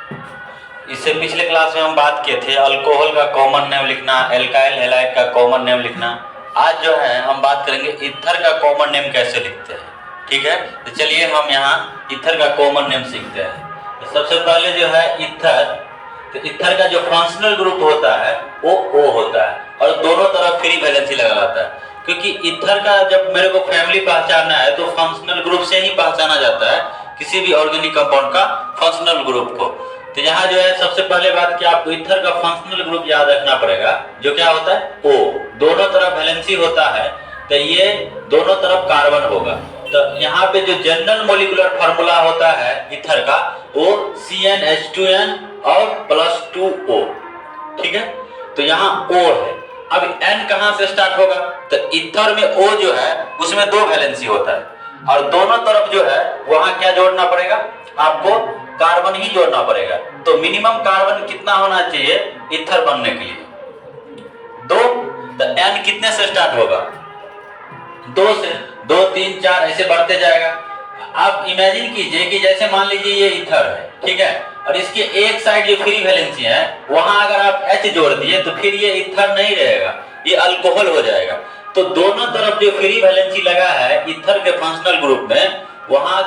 इससे पिछले क्लास में हम बात किए थे अल्कोहल का कॉमन नेम लिखना, एल्काइल हैलाइड का कॉमन नेम लिखना। आज जो है हम बात करेंगे ईथर का कॉमन नेम कैसे लिखते हैं। ठीक है, तो चलिए हम यहाँ ईथर का कॉमन नेम सीखते हैं। तो सबसे पहले जो है ईथर, तो ईथर का जो फंक्शनल ग्रुप होता है वो O होता है और दोनों तरफ फ्री वैलेंसी लगा रहता है। क्योंकि ईथर का जब मेरे को फैमिली पहचानना है तो फंक्शनल ग्रुप से ही पहचाना जाता है किसी भी ऑर्गेनिक कंपाउंड का फंक्शनल ग्रुप को। तो यहाँ जो है सबसे पहले बात कि आपको ईथर का फंक्शनल ग्रुप याद रखना पड़ेगा, जो क्या होता है O, दोनों तरफ वैलेंसी होता है, तो ये दोनों तरफ कार्बन होगा। तो यहाँ पे जो जनरल मॉलिक्यूलर फार्मूला होता है ईथर का वो CnH2n और +2O। ठीक है, तो यहाँ O है। अब N कहाँ से स्टार्ट होगा, तो ईथर में O जो है उसमें 2 वैलेंसी होता है और दोनों तरफ जो है वहां क्या जोड़ना पड़ेगा, आपको कार्बन ही जोड़ना पड़ेगा। तो मिनिमम कार्बन कितना होना चाहिए ईथर बनने के लिए, 2। तो N कितने से स्टार्ट होगा, 2 से, 2 3 4 ऐसे बढ़ते जाएगा। आप इमेजिन कीजिए कि जैसे मान लीजिए ये ईथर है, ठीक है, और इसके एक साइड जो फ्री वैलेंसी है वहां अगर आप H जोड़ दिए तो फिर ये ईथर नहीं रहेगा, ये अल्कोहल हो जाएगा। तो दोनों तरफ जो फ्री वैलेंसी लगा है ईथर के फंक्शनल ग्रुप में, वहां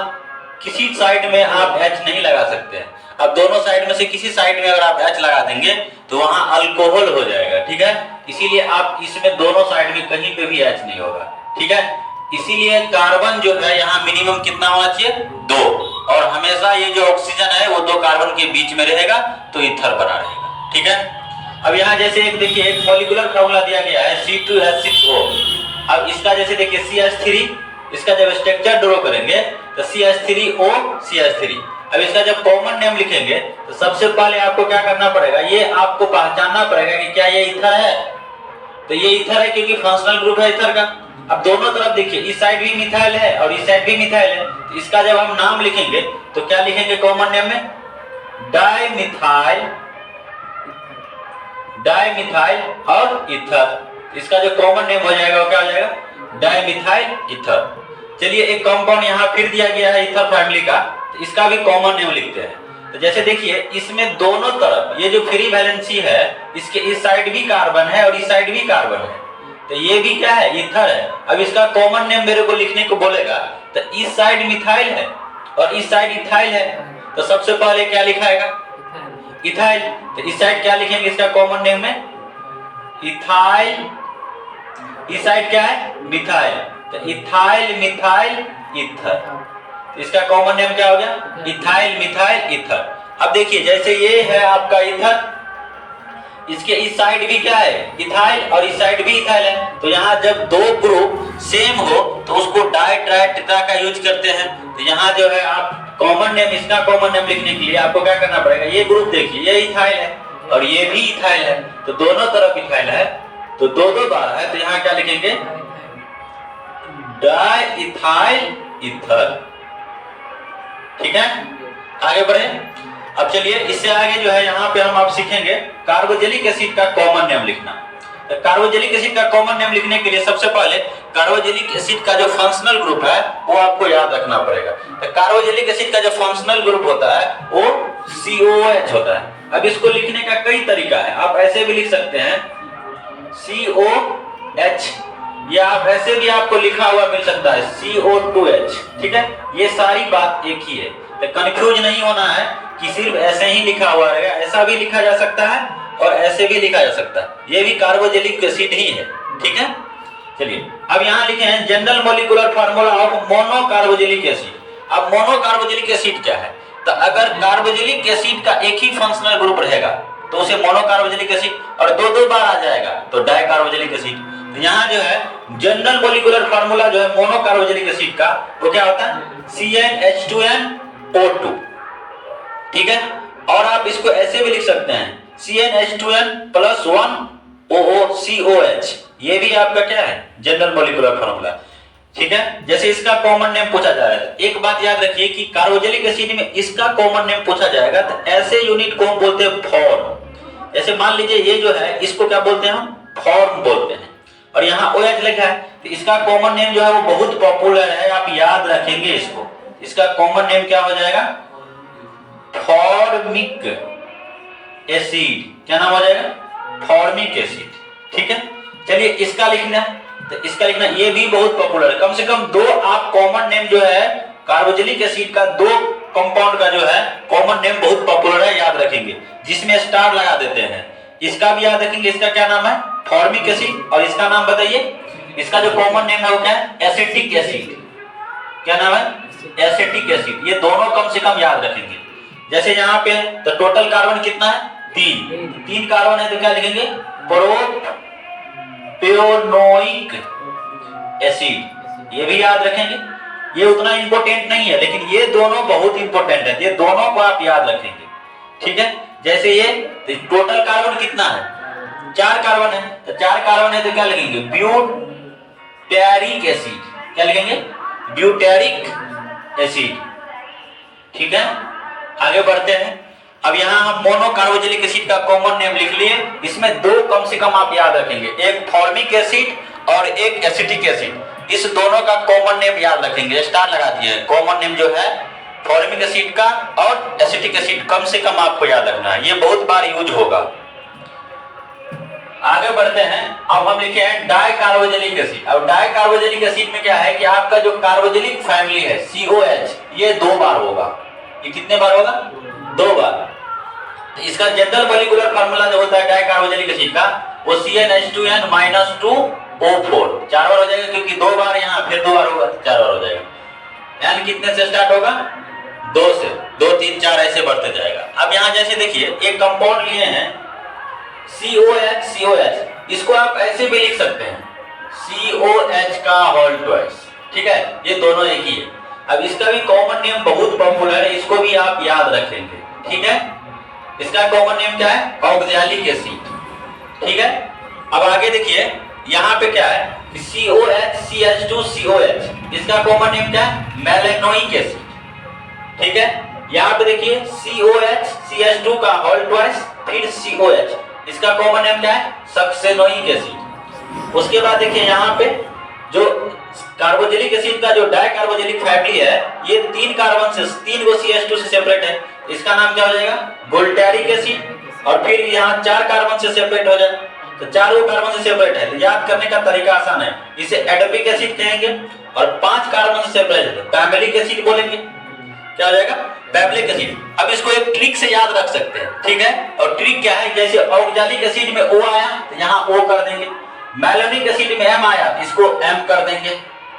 किसी साइड में आप H नहीं लगा सकते हैं। अब दोनों साइड में से किसी साइड में अगर आप H लगा देंगे तो वहां अल्कोहल हो जाएगा। ठीक है, इसीलिए आप इसमें दोनों साइड में कहीं पे भी H नहीं होगा। ठीक है, इसीलिए कार्बन जो है यहाँ मिनिमम कितना होना चाहिए, 2, और हमेशा ये जो ऑक्सीजन है वो 2 कार्बन के बीच में रहेगा तो ईथर बना रहेगा। ठीक है, अब यहाँ जैसे एक देखिए एक मॉलिक्यूलर फार्मूला दिया गया है C2H6O। अब इसका जैसे देखिए CH3, इसका जब स्ट्रक्चर ड्रॉ करेंगे तो CH3O CH3। अब इसका जब कॉमन नेम लिखेंगे तो सबसे पहले आपको क्या करना पड़ेगा, ये आपको पहचानना पड़ेगा कि क्या ये ईथर है। तो ये ईथर है क्योंकि फंक्शनल ग्रुप है ईथर का। अब दोनों तरफ देखिए, इस साइड भी मिथाइल है और इस साइड भी मिथाइल है, तो इसका जब हम नाम लिखेंगे तो क्या लिखेंगे कॉमन नेम में, डाइमिथाइल, डाइमिथाइल और ईथर। इसका जो कॉमन नेम हो जाएगा वो क्या हो जाएगा, डाइमिथाइल ईथर। चलिए एक कंपाउंड यहाँ फिर दिया गया है ईथर फैमिली का, तो इसका भी कॉमन नेम लिखते हैं। तो जैसे देखिए इसमें दोनों तरफ ये जो फ्री वैलेंसी है, इसके इस साइड भी कार्बन है और इस साइड भी कार्बन है, तो ये भी क्या है, ईथर है। अब इसका कॉमन नेम मेरे को लिखने को बोलेगा, तो इस साइड मिथाइल है और इस साइड इथाइल है, तो सबसे पहले क्या लिखाएगा, इथाइल। तो इस साइड क्या लिखेंगे इसका कॉमन नेम में, इथाइल, इस साइड क्या है, मिथाइल, तो इथाइल मिथाइल ईथर। इसका कॉमन नेम क्या हो गया, इथाइल मिथाइल ईथर। अब देखिए जैसे ये है आपका ईथर, इसके इस साइड भी क्या है, इथाइल, और इस साइड भी इथाइल है। तो यहाँ जब 2 ग्रुप सेम हो तो उसको डाई ट्राई टेट्रा का यूज करते हैं। तो यहाँ जो है आप कॉमन नेम, इसका कॉमन नेम लिखने के लिए आपको क्या करना पड़ेगा, ये ग्रुप देखिए ये इथाइल है और ये भी इथाइल है, तो दोनों तरफ इथाइल है, तो 2 बार है, तो यहाँ क्या लिखेंगे, डाई इथाइल ईथर। ठीक है, आगे बढ़े। अब चलिए इससे आगे जो है यहाँ पे हम आप सीखेंगे कार्बोजेलिक एसिड का कॉमन नेम लिखना। तो कार्बोजेलिक एसिड का कॉमन नेम लिखने के लिए सबसे पहले कार्बोजेलिक एसिड का जो फंक्शनल ग्रुप है वो आपको याद रखना पड़ेगा। तो कार्बोजेलिक एसिड का जो फंक्शनल ग्रुप होता है वो COH होता है। अब इसको लिखने का कई तरीका है, आप ऐसे भी लिख सकते हैं COH, या आप ऐसे भी आपको लिखा हुआ मिल सकता है CO2H। ठीक है, ये सारी बात एक ही है, तो कंफ्यूज नहीं होना है कि सिर्फ ऐसे ही लिखा हुआ रहेगा, ऐसा भी लिखा जा सकता है और ऐसे भी लिखा जा सकता है, ये भी कार्बोजेलिक एसिड ही है। ठीक है, चलिए अब यहाँ लिखे हैं general molecular formula of mono carboxylic acid. अब मोनो कार्बोजेलिक एसिड क्या है, तो अगर कार्बोजेलिक एसिड का एक ही फंक्शनल ग्रुप रहेगा तो उसे मोनो कार्बोजेलिक एसिड, और 2 बार आ जाएगा तो डाई कार्बोजेलिक एसिड। तो यहाँ जो है जनरल मॉलिक्यूलर फार्मूला जो है मोनो कार्बोजेलिक एसिड का वो क्या होता है, CnH2nO2। ठीक है, और आप इसको ऐसे भी लिख सकते हैं CnH2n + 1OOCOH, ये भी आपका क्या है जनरल मॉलिक्यूलर फार्मूला। ठीक है, जैसे इसका कॉमन नेम पूछा जा रहा है, एक बात याद रखिए कि कार्बोजेलिक एसिड में इसका कॉमन नेम पूछा जाएगा तो ऐसे यूनिट को हम बोलते हैं फॉर्म। जैसे मान लीजिए ये जो है इसको क्या बोलते हैं, हम फॉर्म बोलते हैं, और यहाँ OH लिखा है, तो इसका कॉमन नेम जो है वो बहुत पॉपुलर है, आप याद रखेंगे इसको। इसका कॉमन नेम क्या हो जाएगा, फॉर्मिक एसिड, क्या नाम हो जाएगा, फॉर्मिक एसिड। ठीक है, चलिए इसका लिखना है, तो इसका लिखना, ये भी बहुत पॉपुलर है। कम से कम दो आप कॉमन नेम जो है कार्बोक्सिलिक एसिड का, दो कंपाउंड का जो है कॉमन नेम बहुत पॉपुलर है, याद रखेंगे, जिसमें स्टार लगा देते हैं। इसका भी याद रखेंगे, इसका क्या नाम है, फॉर्मिक एसिड, और इसका नाम बताइए, इसका जो कॉमन नेम है वो क्या है, एसिटिक एसिड। क्या नाम है, एसिटिक एसिड। ये दोनों कम से कम याद रखेंगे। जैसे यहाँ पे तो टोटल कार्बन कितना है, 3 कार्बन है, तो क्या लिखेंगे, प्रोपेनोइक एसिड। ये भी याद रखेंगे, ये उतना इंपॉर्टेंट नहीं है, लेकिन ये दोनों बहुत इंपॉर्टेंट है, ये दोनों को आप याद रखेंगे। ठीक है, जैसे ये टोटल कार्बन कितना है, 4 कार्बन है, तो 4 कार्बन है तो क्या लिखेंगे, ब्यूटेरिक एसिड। क्या लिखेंगे, ब्यूटेरिक एसिड। ठीक है, आगे बढ़ते हैं। अब यहाँ हम मोनो कार्बोक्सिलिक एसिड का कॉमन नेम लिख लिए, इसमें दो कम से कम आप याद रखेंगे, एक फॉर्मिक एसिड और एक एसिटिक एसिड। इस दोनों का कॉमन नेम याद रखेंगे, स्टार लगा दिए। कॉमन नेम जो है फॉर्मिक एसिड का और एसिटिक एसिड कम से कम आपको याद रखना है, ये बहुत बार यूज होगा। आगे बढ़ते हैं। अब हम लिखे हैं डाई कार्बोक्सिलिक एसिड। अब डाई कार्बोक्सिलिक एसिड में क्या है कि आपका जो कार्बोक्सिलिक फैमिली है COH, ये 2 बार होगा। ये कितने बार होगा, 2 बार। इसका जनरल मॉलिक्यूलर फार्मूला जो होता है डाई कार्बोक्सिलिक एसिड का, वो CnH2n-2O4 4 बार हो जाएगा, क्योंकि 2 बार यहाँ फिर 2 बार होगा, 4 बार हो जाएगा। n कितने से स्टार्ट होगा, 2 से, 2 3 4 ऐसे बढ़ते जाएगा। अब यहाँ जैसे देखिए एक कंपाउंड लिए हैं COH, इसको आप ऐसे भी लिख सकते हैं, COH का होल ट्वाइस। ठीक है, ये दोनों एक ही है। अब इसका भी कॉमन नेम बहुत पॉपुलर है, इसको भी आप याद रखेंगे। ठीक है, इसका कॉमन नेम क्या है, ऑक्सैलिक एसिड। ठीक है, अब आगे देखिए यहाँ पे क्या है, COH CH2 COH, इसका कॉमन नेम क्या है, मेलेनोइक एसिड। ठीक है, यहाँ पे देखिए COH CH2 का होल ट्वाइस, फिर COH, इसका कॉमन नेम क्या है, सक्सेनोइक एसिड। उसके बाद देखिए यहाँ पे जो कार्बोक्सिलिक एसिड का जो डाई कार्बोक्सिलिक फैमिली है, ये 3 कार्बन से 3 गो CH2 से सेपरेट है, इसका नाम क्या हो जाएगा, बुल्टेरिक एसिड। और फिर यहाँ 4 कार्बन से सेपरेट हो जाए, तो 4 कार्बन से सेपरेट है, तो याद करने का तरीका आसान है, इसे एडोपिक एसिड कहेंगे। और 5 कार्बन से सेपरेट है, पैमेलिक एसिड बोलेंगे। क्या हो जाएगा, पैमेलिक एसिड। अब इसको एक ट्रिक से याद रख सकते हैं। ठीक है, और ट्रिक क्या है, जैसे ऑक्सैलिक एसिड में O आया तो यहाँ O कर देंगे, मेलेनिक एसिड में M आया तो इसको M कर देंगे,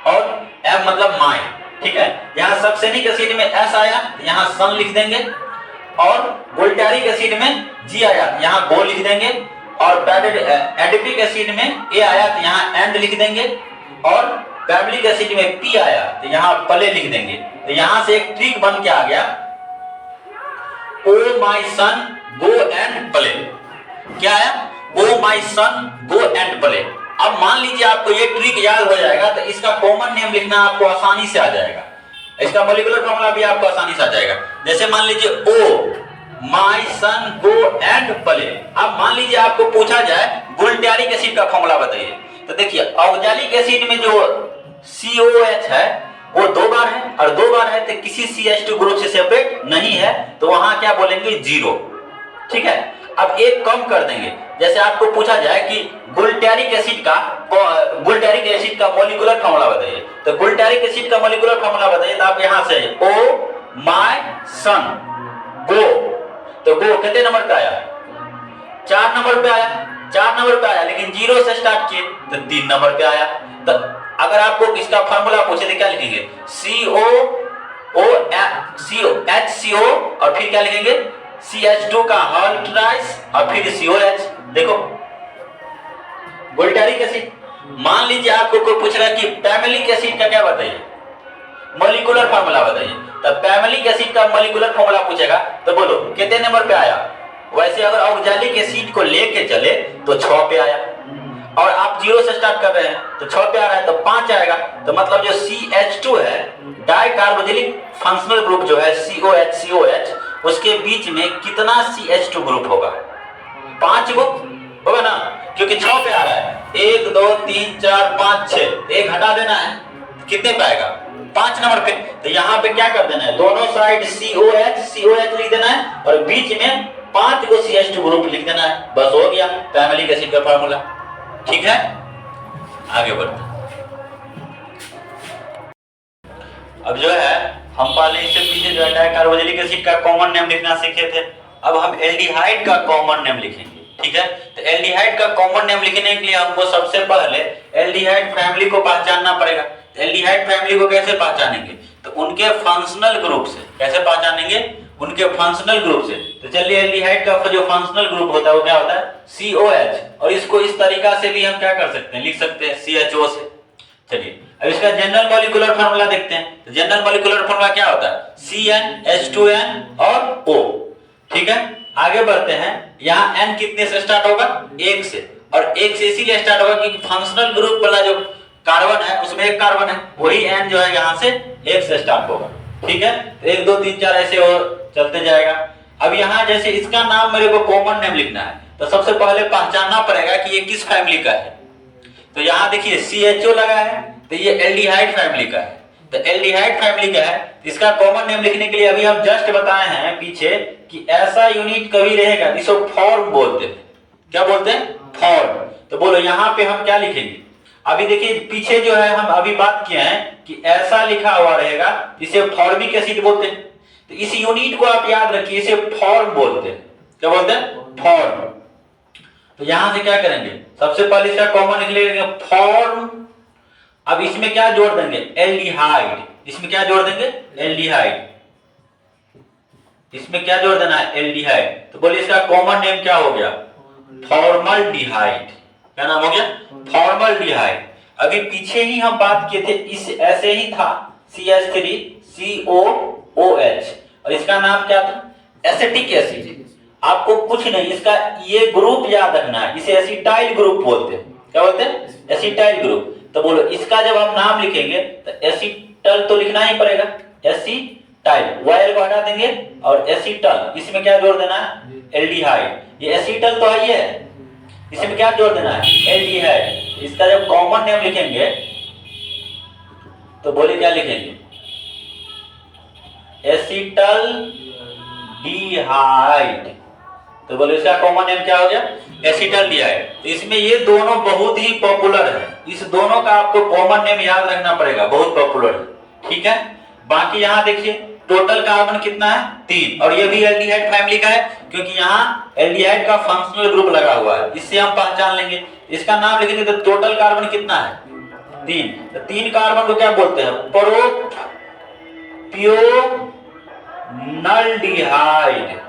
और M मतलब माय। ठीक है, यहाँ सक्सेनिक एसिड में S आया तो यहाँ सन लिख देंगे, और बुल्टेरिक एसिड में G आया तो यहाँ गो लिख देंगे, और एडिपिक एसिड में A आया तो यहाँ एंड लिख देंगे, और पैमेलिक एसिड में P आया तो यहाँ पले लिख देंगे। तो यहाँ से एक ट्रिक बन के आ गया, oh my son go and play. क्या है, oh my son go and play. अब मान लीजिए आपको ये ट्रिक याद हो जाएगा, तो इसका कॉमन नेम लिखना आपको आसानी से आ जाएगा, इसका मॉलिक्यूलर फार्मूला भी आपको आसानी से आ जाएगा। जैसे मान लीजिए oh my son go and play. अब मान लीजिए आपको पूछा जाए बुल्टेरिक एसिड का फार्मूला बताइए, तो देखिए ऑक्सैलिक एसिड में जो COH है वो 2 बार है, और 2 बार है तो किसी CH2 ग्रुप से सेपरेट नहीं है, तो वहां क्या बोलेंगे, 0। ठीक है, अब एक कम कर देंगे। जैसे आपको पूछा जाए कि बुल्टेरिक एसिड का मॉलिक्यूलर फार्मूला बताइए, तो बुल्टेरिक एसिड का मॉलिक्यूलर फार्मूला बताइए, तो आप यहां से O माय सन गो, तो गो कितने नंबर पे आया, 4 नंबर पे आया, 4 नंबर पे आया, लेकिन 0 से स्टार्ट किए तो 3 नंबर पे आया। तो अगर आपको इसका फार्मूला पूछे तो क्या लिखेंगे, HCO और फिर क्या लिखेंगे, CH2 का होल ट्वाइस और फिर COH। देखो बुल्टेरिक एसिड। मान लीजिए आपको कोई पूछ रहा है कि पैमेलिक एसिड का क्या बताइए, मॉलिक्यूलर फार्मूला बताइए, तो पैमेलिक एसिड का मॉलिक्यूलर फार्मूला पूछेगा तो बोलो कितने नंबर पे आया। वैसे अगर ऑक्सैलिक एसिड को लेके चले तो 6 पे आया, और आप 0 से स्टार्ट कर रहे हैं तो 6 पे आ रहा है तो 5 आएगा। तो मतलब जो CH2 है, डाई कार्बोक्सिलिक फंक्शनल ग्रुप जो है COH, उसके बीच में कितना CH2 ग्रुप होगा, 5 गो होगा ना, क्योंकि 6 पे आ रहा है, 1 2 3 4 5 6, एक हटा देना है, कितने पे आएगा, 5 नंबर पे। तो यहाँ पे क्या कर देना है, दोनों साइड COH लिख देना है और बीच में 5 को CH2 ग्रुप लिख देना है, बस हो गया फैमिलिक एसिड का फार्मूला। ठीक है, आगे बढ़ते हैं। अब जो है हम पहले इससे पीछे जो है डाइकार्बोक्सिलिक एसिड का कॉमन नेम लिखना सीखे थे, अब हम एल्डिहाइड का कॉमन नेम लिखेंगे। ठीक है, तो एल्डिहाइड का कॉमन नेम लिखने के लिए हमको सबसे पहले एल्डिहाइड फैमिली को पहचानना पड़ेगा। एल्डिहाइड फैमिली को कैसे पहचानेंगे, तो उनके फंक्शनल ग्रुप से। कैसे पहचानेंगे, उनके फंक्शनल ग्रुप से। तो चलिए एल्डिहाइड का जो फंक्शनल ग्रुप होता है वो क्या होता है, COH, और इसको इस तरीका से भी हम क्या कर सकते हैं, लिख सकते हैं CHO से। चलिए अब इसका जनरल मॉलिक्यूलर फार्मूला देखते हैं। तो जनरल मॉलिक्यूलर फार्मूला क्या होता है, CnH2n और O। ठीक है, आगे बढ़ते हैं। यहाँ N कितने से स्टार्ट होगा, 1 से, और 1 से इसीलिए स्टार्ट होगा क्योंकि फंक्शनल ग्रुप वाला जो कार्बन है उसमें एक कार्बन है, वही N जो है यहाँ से 1 से स्टार्ट होगा। ठीक है, 1 2 3 4 ऐसे हो चलते जाएगा। अब यहाँ जैसे इसका नाम मेरे को कॉमन नेम लिखना है, तो सबसे पहले पहचानना पड़ेगा कि ये किस फैमिली का है। तो यहाँ देखिए CHO लगा है, तो ये एल्डिहाइड फैमिली का है। तो एल्डिहाइड फैमिली का है, इसका कॉमन नेम लिखने के लिए अभी हम जस्ट बताए हैं पीछे कि ऐसा यूनिट कभी रहेगा जिसको फॉर्म बोलते हैं। क्या बोलते हैं, फॉर्म। तो बोलो यहाँ पे हम क्या लिखेंगे, अभी देखिए पीछे जो है हम अभी बात किए हैं कि ऐसा लिखा हुआ रहेगा जिसे फॉर्मिक एसिड बोलते हैं। तो इस यूनिट को आप याद रखिए, इसे फॉर्म बोलते हैं। क्या बोलते हैं, फॉर्म। तो यहां से क्या करेंगे, सबसे पहले इसका कॉमन लिख लेंगे फॉर्म। अब इसमें क्या जोड़ देंगे, एल्डिहाइड। इसमें क्या जोड़ देंगे, एल्डिहाइड। इसमें क्या जोड़ देना है, एल्डिहाइड। तो बोलिए इसका कॉमन नेम क्या हो गया, फॉर्मल्डिहाइड। क्या नाम हो गया, फॉर्मल्डिहाइड। अभी पीछे ही हम बात किए थे, इस ऐसे ही था CH3COOH, और इसका नाम क्या था, एसिटिक एसिड। आपको कुछ नहीं, इसका ये ग्रुप याद रखना है, इसे एसिटाइल ग्रुप बोलते हैं। क्या बोलते हैं, एसिटाइल ग्रुप। तो बोलो इसका जब हम नाम लिखेंगे तो एसिटल तो लिखना ही पड़ेगा, एसिटाइल, वायल को हटा देंगे और एसिटल। इसमें क्या जोड़ देना है, एल्डिहाइड। ये एसिटल तो है, ये इसमें क्या जोड़ देना है, एल्डिहाइड। इसका जब कॉमन नेम लिखेंगे तो बोलिए क्या लिखेंगे, एसिटल डिहाइड। तो बोले इसका कॉमन नेम क्या हो गया, एसिटल्डिहाइड। तो इसमें ये दोनों बहुत ही पॉपुलर है, इस दोनों का आपको कॉमन नेम याद रखना पड़ेगा, बहुत पॉपुलर है। ठीक है, बाकी यहाँ देखिए टोटल कार्बन कितना है, 3, और ये भी एल्डिहाइड फैमिली का है क्योंकि यहाँ एल्डिहाइड का फंक्शनल ग्रुप लगा हुआ है, इससे हम पहचान लेंगे। इसका नाम लिखेंगे तो टोटल कार्बन कितना है, 3। तो 3 कार्बन को क्या बोलते हैं, प्रोपियोनल्डिहाइड।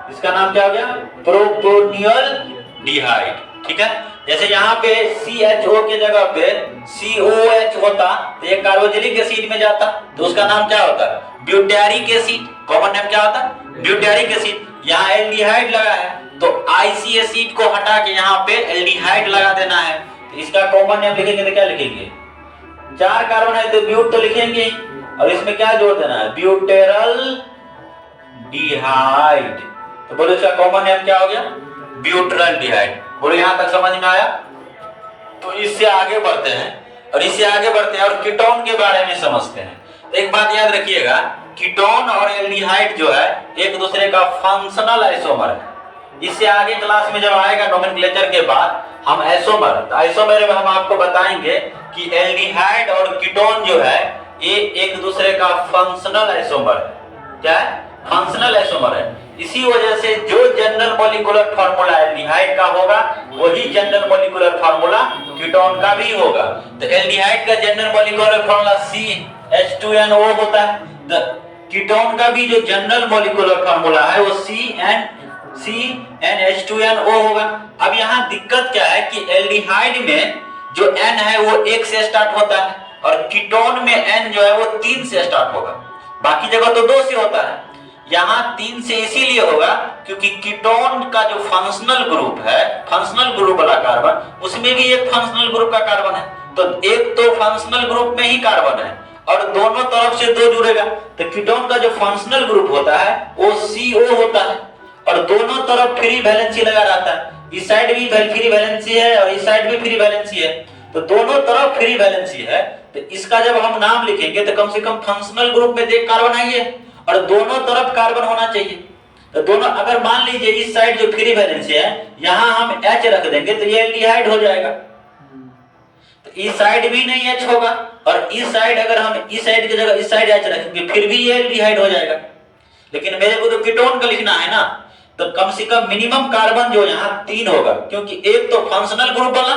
इसका नाम क्या हो गया, प्रोपियोनल्डिहाइड। ठीक है, जैसे यहाँ पे CHO के जगह पे COH होता तो ये कार्बोक्सिलिक एसिड में जाता, तो उसका नाम क्या होता, ब्यूटेरिक एसिड। कॉमन नेम क्या होता, ब्यूटेरिक एसिड। यहाँ एल्डिहाइड लगा है तो IC एसिड को हटा के यहाँ पे एल्डिहाइड लगा देना है। तो इसका कॉमन नेम लिखेंगे तो क्या लिखेंगे, 4 कार्बन है तो ब्यूट तो लिखेंगे, और इसमें क्या जोड़ देना है, ब्यूटेरल डिहाइड। तो बोलो इसका कॉमन नेम क्या हो गया, ब्यूटेरल डिहाइड। बोलो यहां तक समझ में आया। तो इससे आगे बढ़ते हैं, और कीटोन के बारे में समझते हैं। तो एक बात याद रखिएगा, कीटोन और एल्डिहाइड जो है एक दूसरे का फंक्शनल आइसोमर है। इससे आगे क्लास में जब आएगा नोमेनक्लेचर के बाद हम आइसोमर में हम आपको बताएंगे कि एल्डिहाइड और कीटोन जो है ये एक दूसरे का फंक्शनल आइसोमर है। क्या है, फंक्शनल आइसोमर है। इसी वजह से जो जनरल मॉलिक्यूलर फार्मूला एल्डिहाइड का होगा वही जनरल मॉलिक्यूलर फार्मूला कीटोन का भी होगा। तो एल्डिहाइड का जनरल मॉलिक्यूलर फार्मूला CH2NO होता है, तो कीटोन का भी जो जनरल मॉलिक्यूलर फार्मूला है वो CnH2NO होगा। अब यहाँ दिक्कत क्या है कि एल्डिहाइड में जो N है वो 1 से स्टार्ट होता है, और कीटोन में N जो है वो 3 से स्टार्ट होगा। बाकी जगह तो 2 से होता है, यहाँ 3 से इसीलिए होगा क्योंकि कीटोन का जो फंक्शनल ग्रुप है, फंक्शनल ग्रुप वाला कार्बन, उसमें भी एक फंक्शनल ग्रुप का कार्बन है। तो एक तो फंक्शनल ग्रुप में ही कार्बन है और दोनों तरफ से 2 जुड़ेगा। तो कीटोन का जो फंक्शनल ग्रुप होता है वो CO होता है, और दोनों तरफ फ्री वैलेंसी लगा रहता है। इस साइड भी फ्री वैलेंसी है और इस साइड भी फ्री वैलेंसी है, तो दोनों तरफ फ्री वैलेंसी है। तो तो इसका जब हम नाम लिखेंगे तो कम से कम फंक्शनल ग्रुप में एक कार्बन आइए और दोनों तरफ कार्बन होना चाहिए। तो दोनों, अगर मान लीजिए इस साइड जो फ्री वैलेंसी है यहां हम H रख देंगे तो ये एल्डिहाइड हो जाएगा। तो इस साइड भी नहीं H होगा और इस साइड अगर हम इस साइड की जगह इस साइड H रखेंगे फिर भी ये एल्डिहाइड हो जाएगा। लेकिन मेरे को तो कीटोन का लिखना है ना, तो कम से कम मिनिमम कार्बन जो यहाँ 3 होगा, क्योंकि एक तो फंक्शनल ग्रुप बना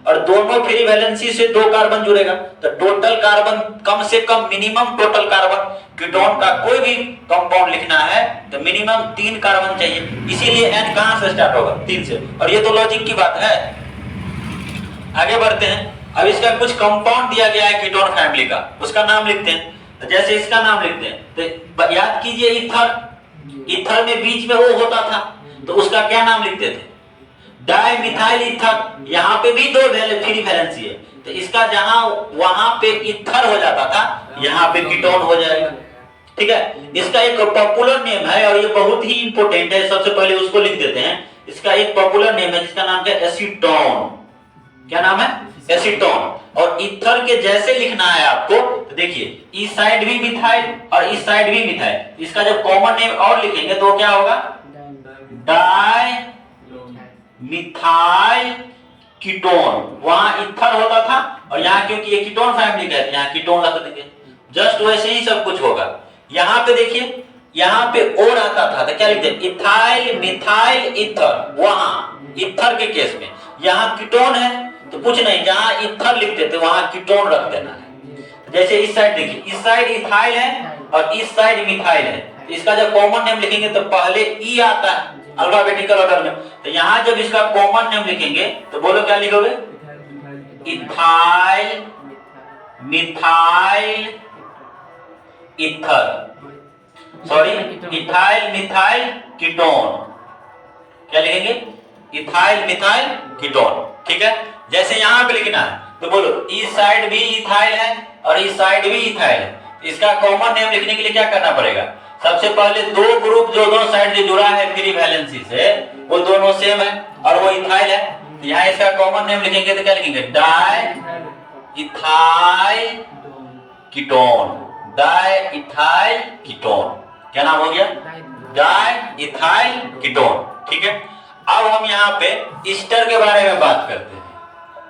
और दोनों फ्री वैलेंसी से 2 कार्बन जुड़ेगा, तो टोटल कार्बन कम से कम मिनिमम टोटल कार्बन कीटोन का कोई भी कंपाउंड लिखना है तो मिनिमम 3 कार्बन चाहिए। इसीलिए N कहां से स्टार्ट होगा? 3 से। और ये तो लॉजिक की बात है। आगे बढ़ते हैं। अब इसका कुछ कंपाउंड दिया गया है कीटोन फैमिली का, उसका नाम लिखते हैं। तो जैसे इसका नाम लिखते हैं तो याद कीजिए ईथर में बीच में O होता था तो उसका क्या नाम लिखते थे? Dimethyl ether. यहाँ पे भी 2 फ्री वैलेंसी है तो इसका जहां वहां पे ईथर हो जाता था यहाँ पे कीटोन हो जाएगा। ठीक है, इसका एक पॉपुलर नेम है और ये बहुत ही इंपॉर्टेंट है, सबसे पहले उसको लिख देते हैं। इसका एक पॉपुलर नेम है जिसका नाम है एसीटोन। क्या नाम है? एसीटोन। और ईथर के जैसे लिखना है आपको तो देखिए इस साइड भी मिथाइल और इस साइड भी मिथाइल, इसका जब कॉमन नेम और लिखेंगे तो क्या होगा? Di methyl ketone. वहां ईथर होता था और यहाँ क्योंकि ये कीटोन फैमिली का है यहाँ कीटोन रख देंगे। जस्ट वैसे ही सब कुछ होगा। यहाँ पे देखिए यहाँ पे और आता था तो क्या लिखते हैं? Ethyl methyl ether. वहां ईथर के केस में यहाँ कीटोन है तो कुछ नहीं, जहां ईथर लिखते थे वहां कीटोन रख देना है। जैसे इस साइड देखिए, इस साइड इथाइल है और इस साइड मिथाइल है, इसका जब कॉमन नेम लिखेंगे तो पहले ई आता है अल्फाबेटिकल ऑर्डर में। तो यहाँ जब इसका कॉमन नेम लिखेंगे तो बोलो क्या लिखोगे? Ethyl methyl ether, sorry ethyl methyl ketone. क्या लिखेंगे? Ethyl methyl ketone. ठीक है, जैसे यहाँ पे लिखना है तो बोलो इस साइड भी इथाइल है और इस साइड भी इथाइल है। इसका कॉमन नेम लिखने के लिए क्या करना पड़ेगा? सबसे पहले 2 ग्रुप जो दोनों साइड से जुड़ा है फ्री वैलेंसी से वो दोनों सेम है और वो इथाइल है। तो यहाँ इसका कॉमन नेम लिखेंगे तो क्या लिखेंगे? Di ethyl ketone. Di ethyl ketone. क्या नाम हो गया? Di ethyl ketone. ठीक है, अब हम यहाँ पे ईस्टर के बारे में बात करते हैं।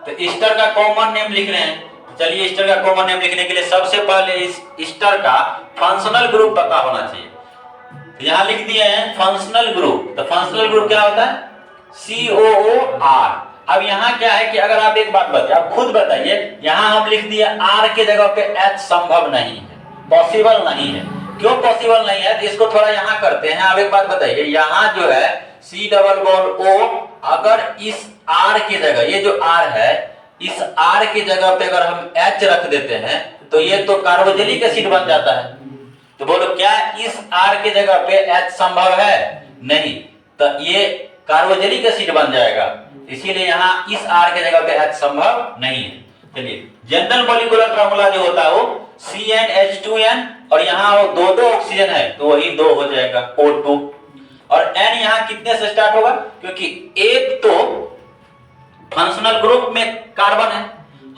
तो ईस्टर का कॉमन नेम लिख रहे हैं। चलिए ईस्टर का कॉमन नेम लिखने के लिए सबसे पहले इस ईस्टर का फंक्शनल ग्रुप पता होना चाहिए। तो यहाँ लिख दिए हैं फंक्शनल ग्रुप। तो फंक्शनल ग्रुप क्या होता है? COOR। अब यहाँ क्या है कि अगर आप एक बात बताइए, आप खुद बताइए, यहाँ हम लिख दिए R के जगह पे H संभव नहीं है, पॉसिबल नहीं है। क्यों पॉसिबल नहीं है? तो इसको थोड़ा यहाँ करते हैं। आप एक बात बताइए, यहाँ जो है C डबल बॉन्ड O, अगर इस R की जगह, ये जो R है, इस R की जगह पे अगर हम H रख देते हैं तो ये तो कार्बोक्सिलिक एसिड बन जाता है। तो बोलो क्या इस R की जगह पे H संभव है? नहीं, तो ये कार्बोक्सिलिक एसिड बन जाएगा। इसीलिए यहाँ इस R की जगह पे H संभव नहीं है। चलिए जनरल मॉलिक्यूलर फार्मूला जो होता है वो CnH2n और यहाँ वो 2 ऑक्सीजन है तो वही 2 हो जाएगा O2। और N यहाँ कितने से स्टार्ट होगा? क्योंकि एक तो फंक्शनल ग्रुप में कार्बन है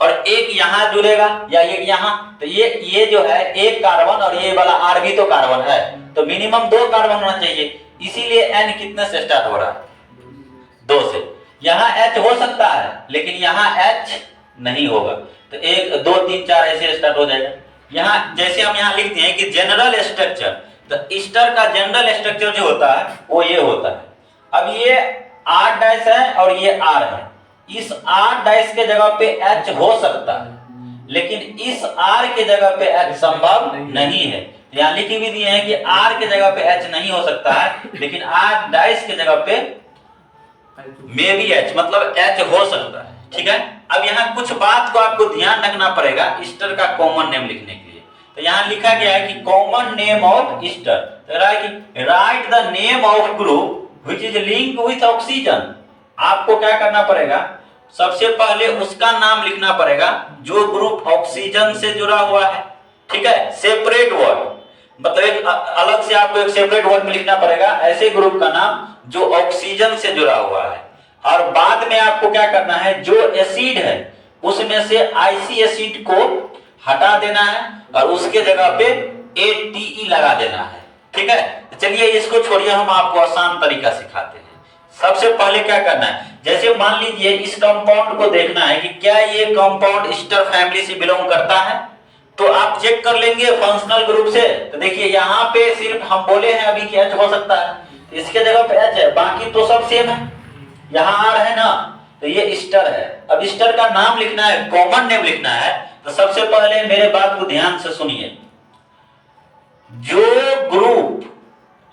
और एक यहाँ जुड़ेगा या एक यहाँ, तो ये जो है एक कार्बन और ये वाला R भी तो कार्बन है, तो मिनिमम 2 कार्बन होना चाहिए। इसीलिए N कितने से स्टार्ट हो रहा है? 2 से। यहाँ H हो सकता है लेकिन यहाँ H नहीं होगा, तो 1 2 3 4 ऐसे स्टार्ट हो जाएगा। यहाँ जैसे हम यहाँ लिखते हैं कि जनरल स्ट्रक्चर, तो ईस्टर का जनरल स्ट्रक्चर जो होता है वो ये होता है। अब ये R डैश है और ये R है, इस R डैश के जगह पे H हो सकता है लेकिन इस R के जगह पे H संभव नहीं है। यहाँ लिखी भी दिए हैं कि R के जगह पे H नहीं हो सकता है लेकिन R डैश के जगह पे मे बी H, मतलब H हो सकता है। ठीक है, अब यहाँ कुछ बात को आपको ध्यान रखना पड़ेगा ईस्टर का कॉमन नेम लिखने के लिए। तो यहाँ लिखा गया है कि कॉमन नेम ऑफ ईस्टर, तो right the name of group which is link with oxygen. आपको क्या करना पड़ेगा? सबसे पहले उसका नाम लिखना पड़ेगा जो ग्रुप ऑक्सीजन से जुड़ा हुआ है। ठीक है, सेपरेट वर्ड, मतलब एक अलग से आपको एक सेपरेट वर्ड में लिखना पड़ेगा ऐसे ग्रुप का नाम जो ऑक्सीजन से जुड़ा हुआ है। और बाद में आपको क्या करना है, जो एसिड है उसमें से आईसी एसिड को हटा देना है और उसके जगह पे ATE लगा देना है। ठीक है, तो चलिए इसको छोड़िए, हम आपको आसान तरीका सिखाते हैं। सबसे पहले क्या करना है, जैसे मान लीजिए इस कंपाउंड को देखना है कि क्या ये कंपाउंड ईस्टर फैमिली से बिलोंग करता है, तो आप चेक कर लेंगे फंक्शनल ग्रुप से। तो देखिए यहाँ पे सिर्फ हम बोले हैं अभी कि H हो सकता है, तो इसके जगह पे H है, बाकी तो सब सेम है। यहाँ R है ना, तो ये ईस्टर है। अब ईस्टर का नाम लिखना है, कॉमन नेम लिखना है, तो सबसे पहले मेरे बात को ध्यान से सुनिए। जो ग्रुप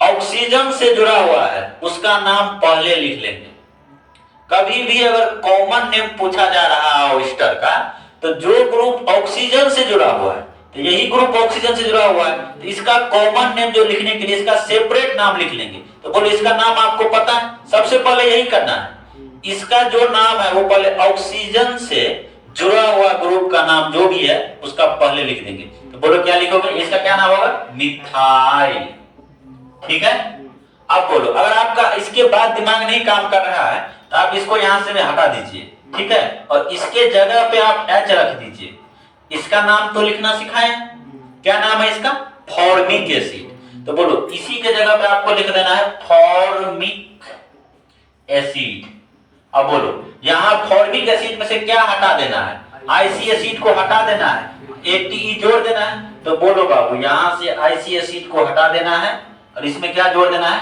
ऑक्सीजन से जुड़ा हुआ है उसका नाम पहले लिख लेंगे। कभी भी अगर कॉमन नेम पूछा जा रहा हो ईस्टर का, तो जो ग्रुप ऑक्सीजन से जुड़ा हुआ है, तो यही ग्रुप ऑक्सीजन से जुड़ा हुआ है, तो इसका कॉमन नेम जो लिखने के लिए इसका सेपरेट नाम लिख लेंगे। तो बोलो इसका नाम आपको पता है, सबसे पहले यही करना है। इसका जो नाम है वो पहले ऑक्सीजन से जुड़ा हुआ ग्रुप का नाम जो भी है उसका पहले लिख देंगे। तो बोलो क्या लिखोगे, इसका क्या नाम होगा, मिथाइल। ठीक है, अब बोलो, अगर आपका इसके बाद दिमाग नहीं काम कर रहा है तो आप इसको यहां से हटा दीजिए। ठीक है, और इसके जगह पे आप H रख दीजिए। इसका नाम तो लिखना सिखाए, क्या नाम है इसका, फॉर्मिक एसिड। तो बोलो इसी के जगह पे आपको लिख देना है फॉर्मिक एसिड। अब बोलो यहाँ फॉर्मिक एसिड में से क्या हटा देना है, आईसी एसिड को हटा देना है, ATE जोड़ देना है। तो बोलो बाबू यहाँ से आईसी एसिड को हटा देना है और इसमें क्या जोड़ देना है,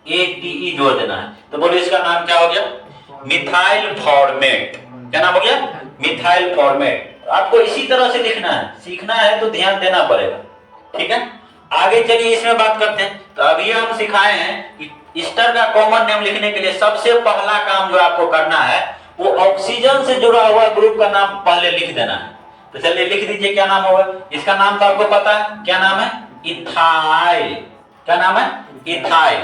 ATE जोड़ देना है। तो बोलो इसका नाम क्या हो गया, मिथाइल फॉर्मेट। क्या नाम हो गया, मिथाइल फॉर्मेट। आपको इसी तरह से लिखना है, सीखना है तो ध्यान देना पड़ेगा। ठीक है, आगे चलिए इसमें बात करते हैं। तो अभी हम सिखाए हैं कि ईस्टर का कॉमन नेम लिखने के लिए सबसे पहला काम जो आपको करना है वो ऑक्सीजन से जुड़ा हुआ ग्रुप का नाम पहले लिख देना है। तो चलिए लिख दीजिए, क्या नाम होगा, इसका नाम तो आपको पता है, क्या नाम है, इथाइल। क्या नाम है, इथाइल।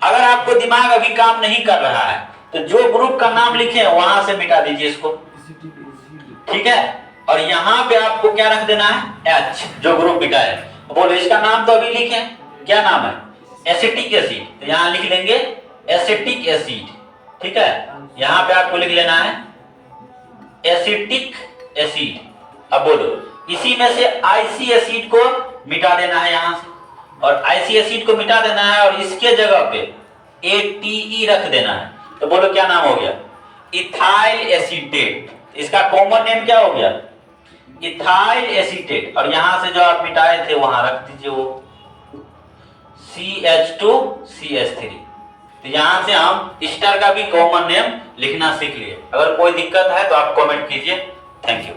अगर आपको दिमाग अभी काम नहीं कर रहा है तो जो ग्रुप का नाम लिखे वहां से मिटा दीजिए इसको। ठीक है, और यहाँ पे आपको क्या रख देना है, H, जो ग्रुप मिटा है। बोलो इसका नाम तो अभी लिखे, क्या नाम है, एसिटिक एसिड। तो यहाँ लिख लेंगे एसिटिक एसिड। ठीक है, यहाँ पे आपको लिख लेना है एसिटिक एसिड। अब बोलो इसी में से आईसी एसिड को मिटा देना है यहाँ से, और आईसी एसिड को मिटा देना है और इसके जगह पे ATE रख देना है। तो बोलो क्या नाम हो गया, इथाइल एसीटेट। इसका कॉमन नेम क्या हो गया, इथाइल एसीटेट। और यहां से जो आप मिटाए थे वहां रख दीजिए वो CH2CH3। तो यहां से हम ईस्टर का भी कॉमन नेम लिखना सीख लिए। अगर कोई दिक्कत है तो आप कमेंट कीजिए। Thank you.